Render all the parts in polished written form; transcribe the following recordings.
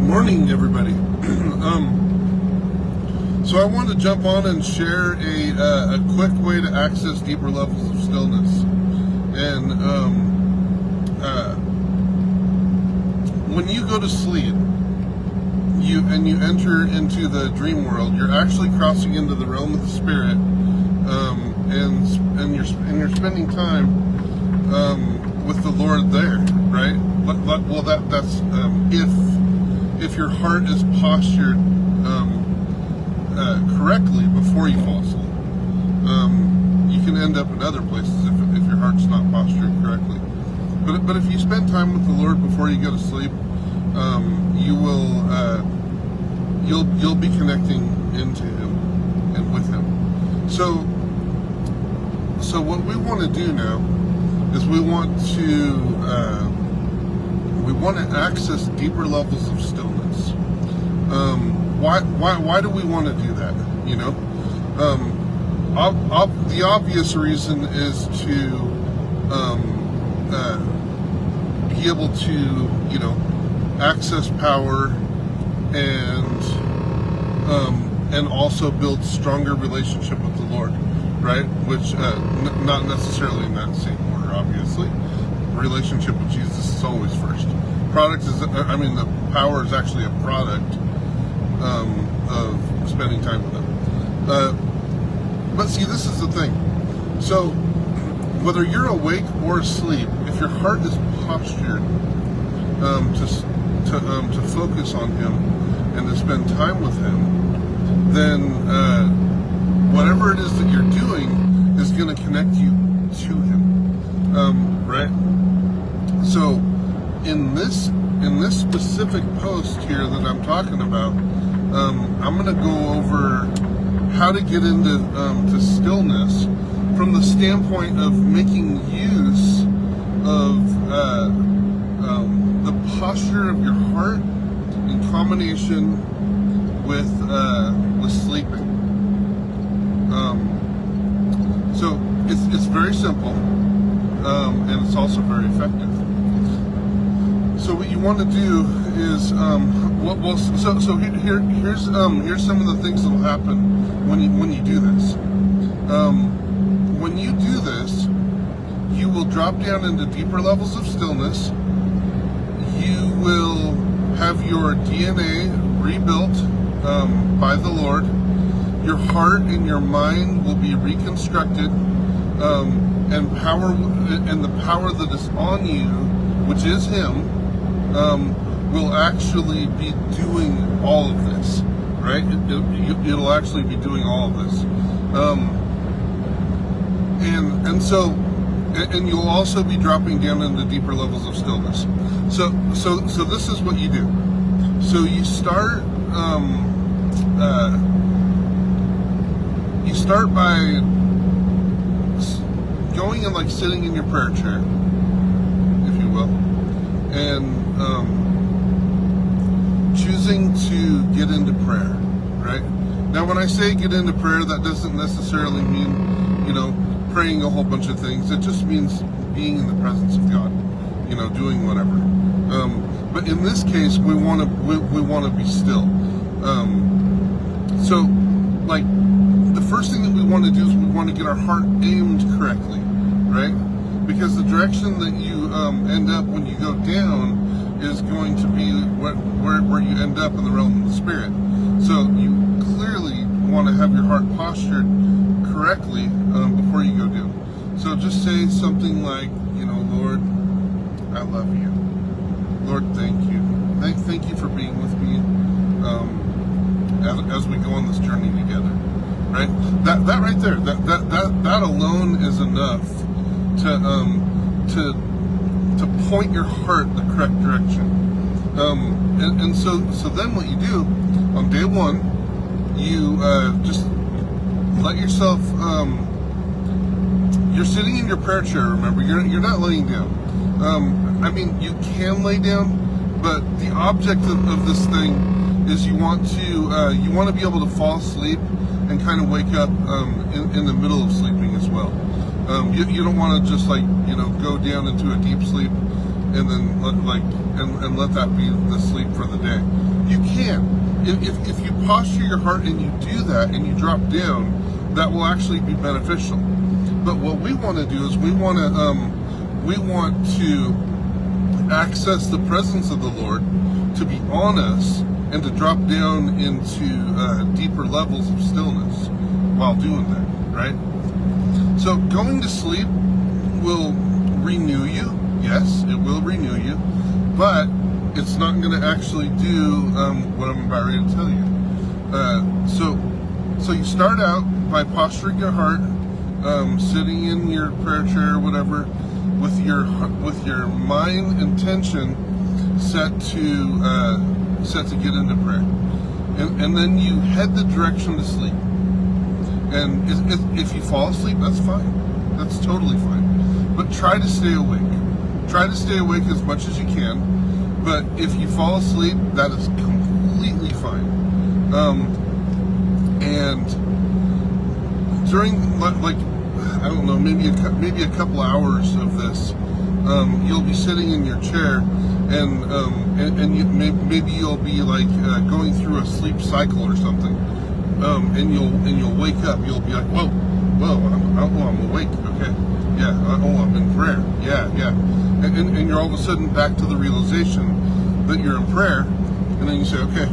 Morning, everybody. So I want to jump on and share a quick way to access deeper levels of stillness. And when you go to sleep, you enter into the dream world, you're actually crossing into the realm of the spirit, and you're spending time with the Lord there, right? Well, that's if your heart is postured correctly before you fall asleep. You can end up in other places if your heart's not postured correctly. But if you spend time with the Lord before you go to sleep, you'll be connecting into Him and with Him. So what we want to do now is we want to access deeper levels of stillness. Why do we want to do that? The obvious reason is to be able to access power and also build stronger relationship with the Lord, right? Which not necessarily in that same order, obviously. Relationship with Jesus is always first. The power is actually a product of spending time with Him. But see, this is the thing. So, whether you're awake or asleep, if your heart is postured to focus on Him and to spend time with Him, then whatever it is that you're doing is going to connect you to Him, right? So, in this specific post here that I'm talking about, I'm going to go over how to get into to stillness from the standpoint of making use of the posture of your heart in combination with sleeping. So it's very simple, and it's also very effective. So what you want to do is, here's some of the things that will happen when you do this. When you do this, you will drop down into deeper levels of stillness. You will have your DNA rebuilt by the Lord. Your heart and your mind will be reconstructed, and the power that is on you, which is Him, will actually be doing all of this, right? It'll actually be doing all of this, and you'll also be dropping down into deeper levels of stillness. So this is what you do. So you start by going and sitting in your prayer chair, if you will, and choosing to get into prayer, right? Now, when I say get into prayer, that doesn't necessarily mean, praying a whole bunch of things. It just means being in the presence of God, doing whatever. But in this case, we want to be still. So, the first thing that we want to do is we want to get our heart aimed correctly, right? Because the direction that you end up when you go down is going to be where you end up in the realm of the spirit. So you clearly want to have your heart postured correctly before you go down. So just say something like, Lord, I love you. Lord, thank you. Thank you for being with me as we go on this journey together. Right? That right there, that alone is enough to point your heart the correct direction. And so then what you do on day one, you just let yourself. You're sitting in your prayer chair. Remember, you're not laying down. You can lay down, but the object of this thing is you want to be able to fall asleep and kind of wake up in the middle of sleeping as well. You don't want to just go down into a deep sleep and then and let that be the sleep for the day. You can. If you posture your heart and you do that and you drop down, that will actually be beneficial. But what we want to do is we want to access the presence of the Lord, to be on us, and to drop down into deeper levels of stillness while doing that, right? So going to sleep will renew you. Yes, it will renew you, but it's not going to actually do what I'm about ready to tell you. So you start out by posturing your heart, sitting in your prayer chair or whatever, with your mind intention set to get into prayer, and then you head the direction to sleep. And if you fall asleep, that's fine. That's totally fine. But try to stay awake. Try to stay awake as much as you can. But if you fall asleep, that is completely fine. And during I don't know, maybe a couple hours of this, you'll be sitting in your chair, and maybe you'll be going through a sleep cycle or something, and you'll wake up. You'll be like, whoa, I'm awake. Okay, yeah. I'm in prayer. Yeah. And you're all of a sudden back to the realization that you're in prayer, and then you say, okay,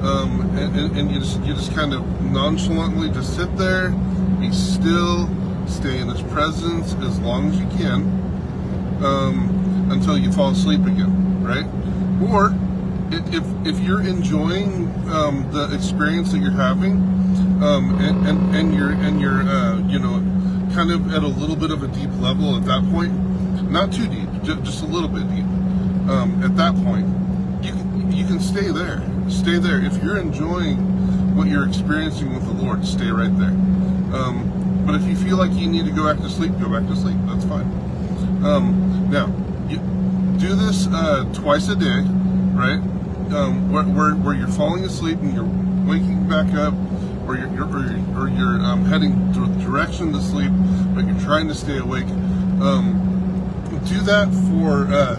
and you just kind of nonchalantly just sit there, be still, stay in His presence as long as you can, until you fall asleep again, right? Or if you're enjoying the experience that you're having, and you're kind of at a little bit of a deep level at that point, not too deep, just a little bit deep. At that point, you can stay there. Stay there. If you're enjoying what you're experiencing with the Lord, stay right there. But if you feel like you need to go back to sleep, go back to sleep. That's fine. Now, you do this twice a day, right? Where you're falling asleep and you're waking back up, or you're heading the direction to sleep, but you're trying to stay awake. Do that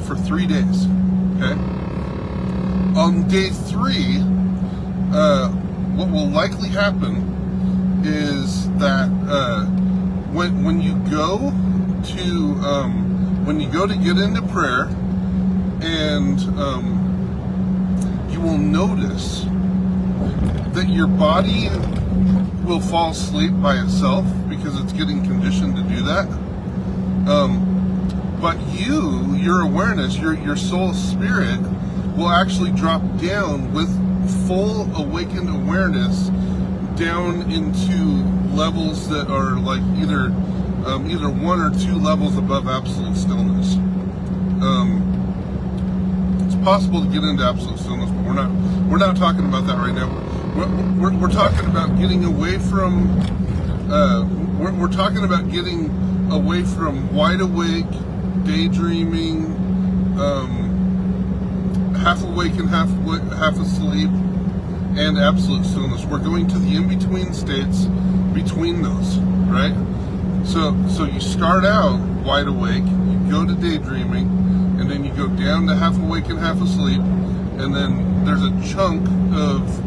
for 3 days. Okay. On day 3, what will likely happen is that when you go to get into prayer, and you will notice that your body will fall asleep by itself because it's getting conditioned to do that. But your awareness, your soul spirit, will actually drop down with full awakened awareness down into levels that are like either 1 or 2 levels above absolute stillness. It's possible to get into absolute stillness, but we're not talking about that right now. We're talking about getting away from we're talking about getting away from wide awake, daydreaming, half awake and half asleep, and absolute stillness. We're going to the in-between states between those, right? So you start out wide awake, you go to daydreaming, and then you go down to half awake and half asleep, and then there's a chunk of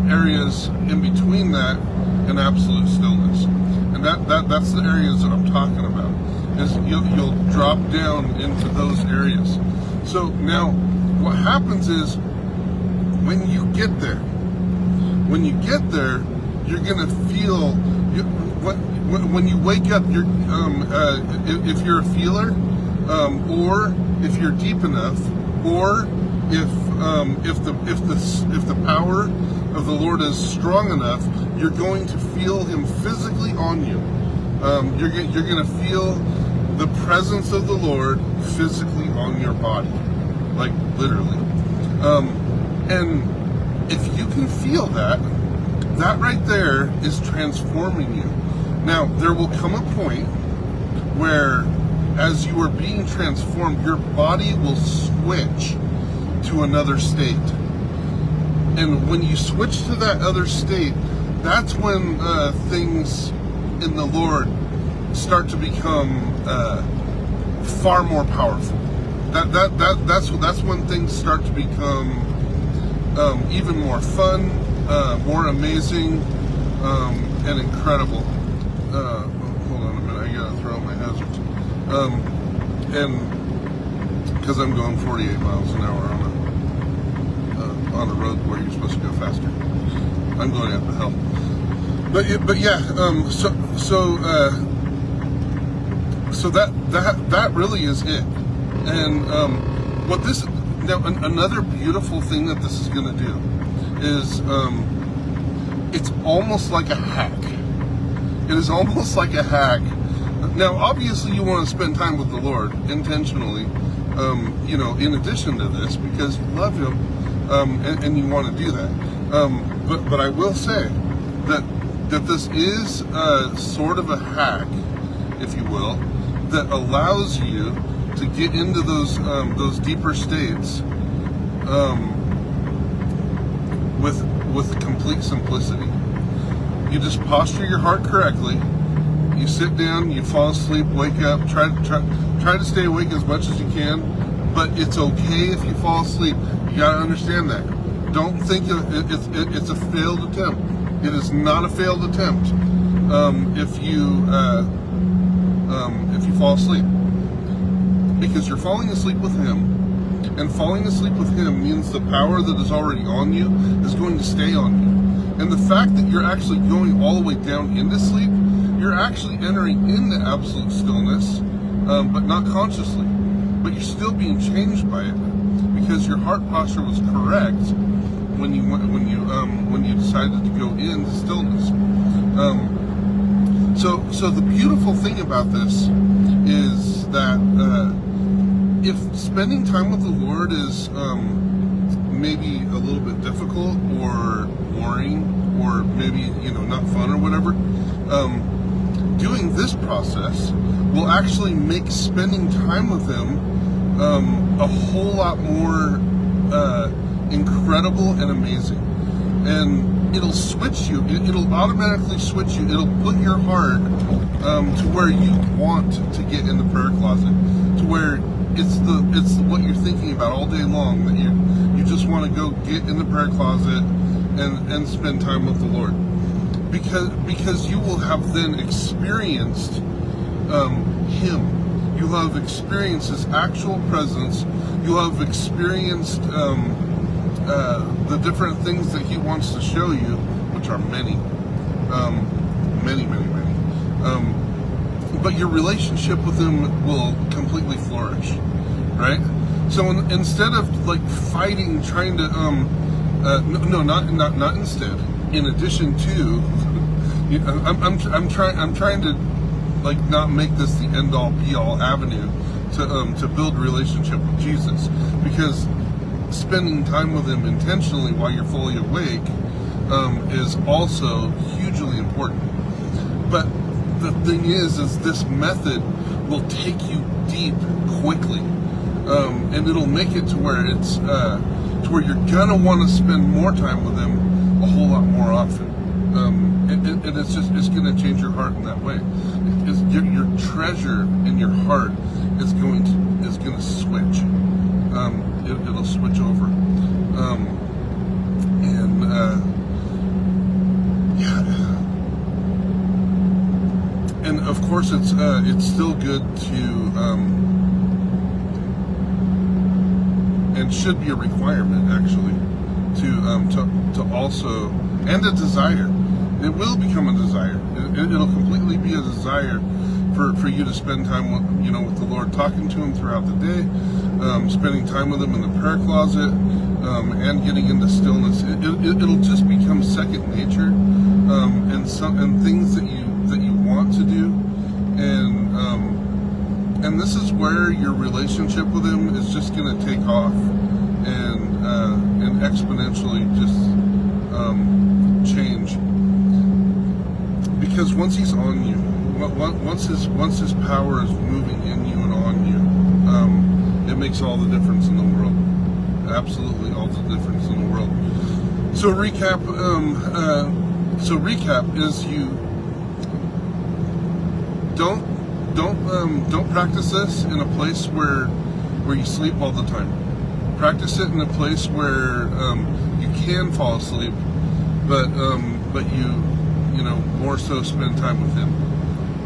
areas in between that and absolute stillness. And that's the areas that I'm talking about. Is you'll drop down into those areas. So now what happens is when you get there, you're gonna feel when you wake up. You're if you're a feeler, or if you're deep enough, or if the power of the Lord is strong enough, you're going to feel Him physically on you. You're going to feel the presence of the Lord physically on your body, like literally. And if you can feel that right there is transforming you. Now, there will come a point where, as you are being transformed, your body will switch to another state. And when you switch to that other state, that's when things in the Lord start to become far more powerful. That's when things start to become even more fun, more amazing, and incredible. Hold on a minute, I gotta throw out my hazards. And because I'm going 48 miles an hour on a road where you're supposed to go faster, I'm going up the hill. But yeah, so that really is it. And what this now another beautiful thing that this is going to do is it's almost like a hack. It is almost like a hack. Now, obviously, you want to spend time with the Lord intentionally, in addition to this, because you love Him, and you want to do that. But I will say that this is sort of a hack, if you will, that allows you to get into those deeper states with complete simplicity. You just posture your heart correctly. You sit down, you fall asleep, wake up, try to stay awake as much as you can, but it's okay if you fall asleep. You gotta understand that. Don't think it's a failed attempt. It is not a failed attempt if you fall asleep, because you're falling asleep with Him, and falling asleep with Him means the power that is already on you is going to stay on you. And the fact that you're actually going all the way down into sleep, you're actually entering into absolute stillness, but not consciously. But you're still being changed by it because your heart posture was correct when you decided to go into stillness. So the beautiful thing about this is that if spending time with the Lord is maybe a little bit difficult or boring or maybe not fun or whatever, doing this process will actually make spending time with Him a whole lot more incredible and amazing. And it'll switch you. It'll automatically switch you. It'll put your heart to where you want to get in the prayer closet, to where it's what you're thinking about all day long, that you just want to go get in the prayer closet and spend time with the Lord, because you will have then experienced Him. You'll have experienced His actual presence. You'll have experienced the different things that He wants to show you, which are many. But your relationship with Him will completely flourish, right? So instead of like fighting, trying to not instead. In addition to, I'm trying to like not make this the end all be all avenue to build a relationship with Jesus, because spending time with Him intentionally while you're fully awake is also hugely important. But the thing is this method will take you deep quickly, and it'll make it to where it's to where you're gonna want to spend more time with Him a whole lot more often, and it's gonna change your heart in that way. Your treasure in your heart is gonna switch. It'll switch over, and of course it's still good to and should be a requirement actually to also, and a desire. It will become a desire. It'll completely be a desire for you to spend time with the Lord, talking to Him throughout the day, spending time with Him in the prayer closet, and getting into stillness. It'll just become second nature, and things that you want to do, and this is where your relationship with Him is just going to take off and exponentially just change, because once He's on you, once His power is moving in you and on you, it makes all the difference in the world. Absolutely all the difference in the world. So recap is you don't don't practice this in a place where you sleep all the time. Practice it in a place where you can fall asleep, but you know, more so spend time with Him,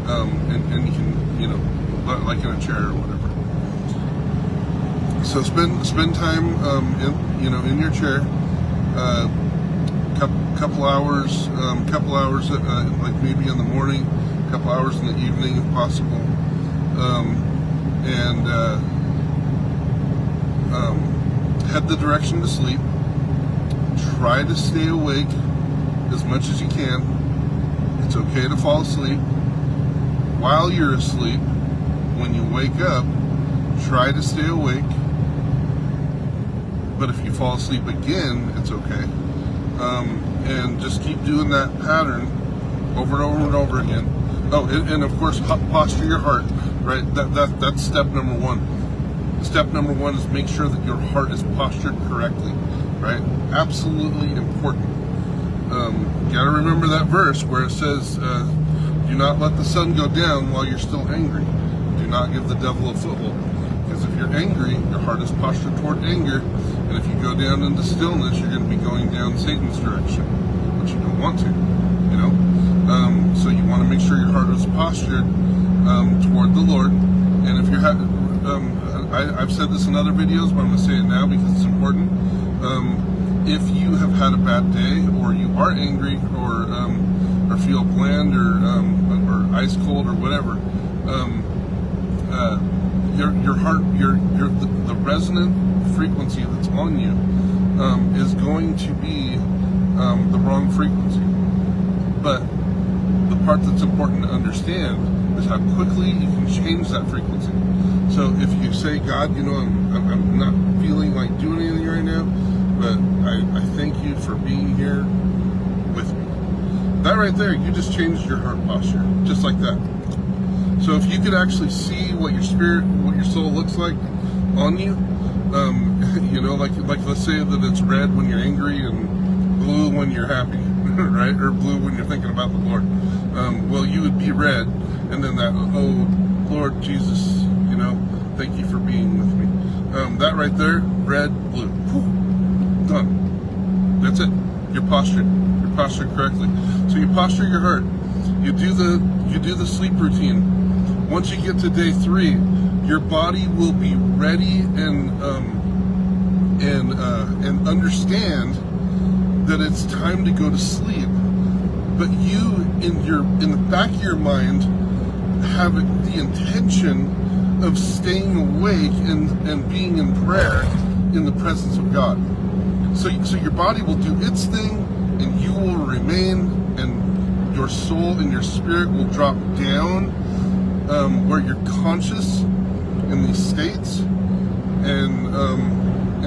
and you can, you know, like in a chair or whatever. So spend time in your chair, couple hours, like maybe in the morning, couple hours in the evening if possible, and head the direction to sleep. Try to stay awake as much as you can. It's okay to fall asleep. While you're asleep, when you wake up, try to stay awake. But if you fall asleep again, it's okay. And just keep doing that pattern over and over and over again. Oh, and of course, posture your heart, right? That's step number one. Step number one is make sure that your heart is postured correctly, right? Absolutely important. Got to remember that verse where it says, do not let the sun go down while you're still angry. Do not give the devil a foothold. Because if you're angry, your heart is postured toward anger. And if you go down into stillness, you're going to be going down Satan's direction, which you don't want to, you know? So you want to make sure your heart is postured toward the Lord. And if you're I've said this in other videos, but I'm going to say it now because it's important. If you have had a bad day, or you are angry, or feel bland, or ice cold, or whatever, your heart, the resonant frequency that's on you is going to be the wrong frequency. But the part that's important to understand is how quickly you can change that frequency. So if you say, God, you know, I'm not feeling like doing anything right now, but I thank you for being here with me. That right there, you just changed your heart posture, just like that. So if you could actually see what your spirit, what your soul looks like on you, you know, like let's say that it's red when you're angry and blue when you're happy, right? Or blue when you're thinking about the Lord. Well, you would be red, and then that, oh, Lord Jesus, you know, thank you for being with me. That right there, red, blue, whew, done. That's it. You're postured. You're postured correctly. So you posture your heart. You do the sleep routine. Once you get to day 3, your body will be ready and understand that it's time to go to sleep. But you, in the back of your mind, have the intention of staying awake and being in prayer in the presence of God. So your body will do its thing, and you will remain, and your soul and your spirit will drop down where you're conscious in these states, and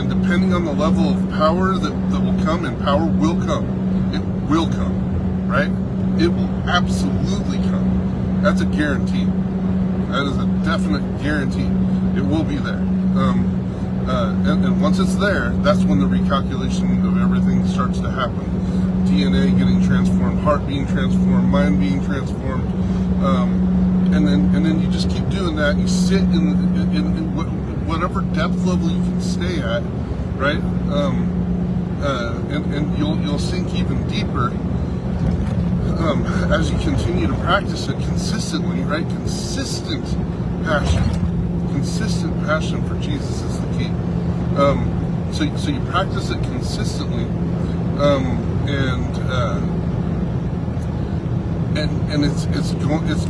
depending on the level of power that will come, and power will come, it will come, right? It will absolutely come. That's a guarantee. That is a definite guarantee. It will be there. And once it's there, that's when the recalculation of everything starts to happen. DNA getting transformed, heart being transformed, mind being transformed, and then you just keep doing that. You sit in whatever depth level you can stay at, right? And you'll sink even deeper as you continue to practice it consistently, right? Consistent passion for Jesus is the key. So you practice it consistently, and it's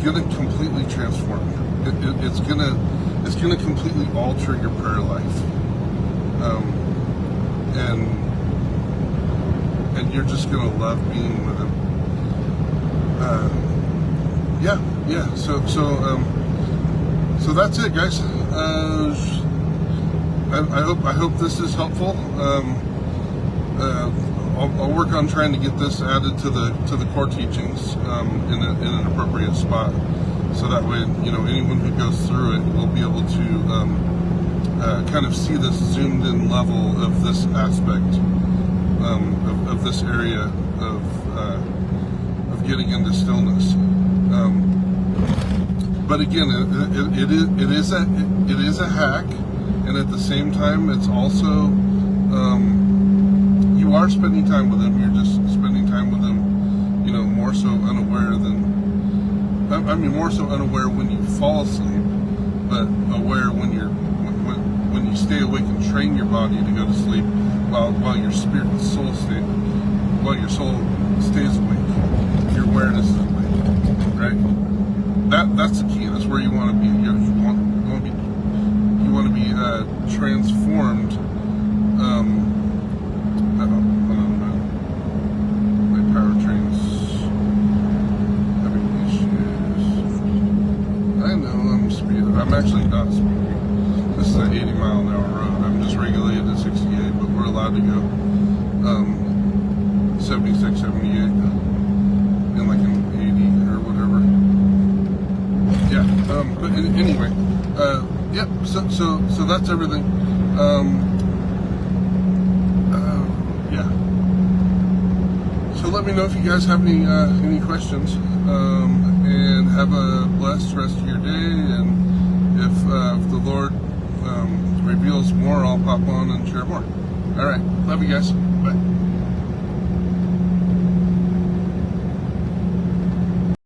going to completely transform you. It's going to completely alter your prayer life, and you're just going to love being with Him. So that's it, guys. I hope this is helpful. I'll work on trying to get this added to the core teachings in an appropriate spot, so that way, you know, anyone who goes through it will be able to kind of see this zoomed in level of this aspect of this area of getting into stillness. But again, it is a hack, and at the same time, it's also you are spending time with them. You're just spending time with them, you know, more so unaware than, I mean, more so unaware when you fall asleep, but aware when you stay awake and train your body to go to sleep, while your soul stays awake. Your awareness is awake, right? That's the key. That's where you want to be. You want to be transformed. My powertrain's having issues. I know I'm speeding. I'm actually not speeding. This is an 80-mile-an-hour road. I'm just regulated at 68, but we're allowed to go 76, 78, and like an 80 or whatever. Yeah. But anyway, yep. So that's everything. Yeah. So let me know if you guys have any questions, and have a blessed rest of your day. And if the Lord reveals more, I'll pop on and share more. All right. Love you guys. Bye.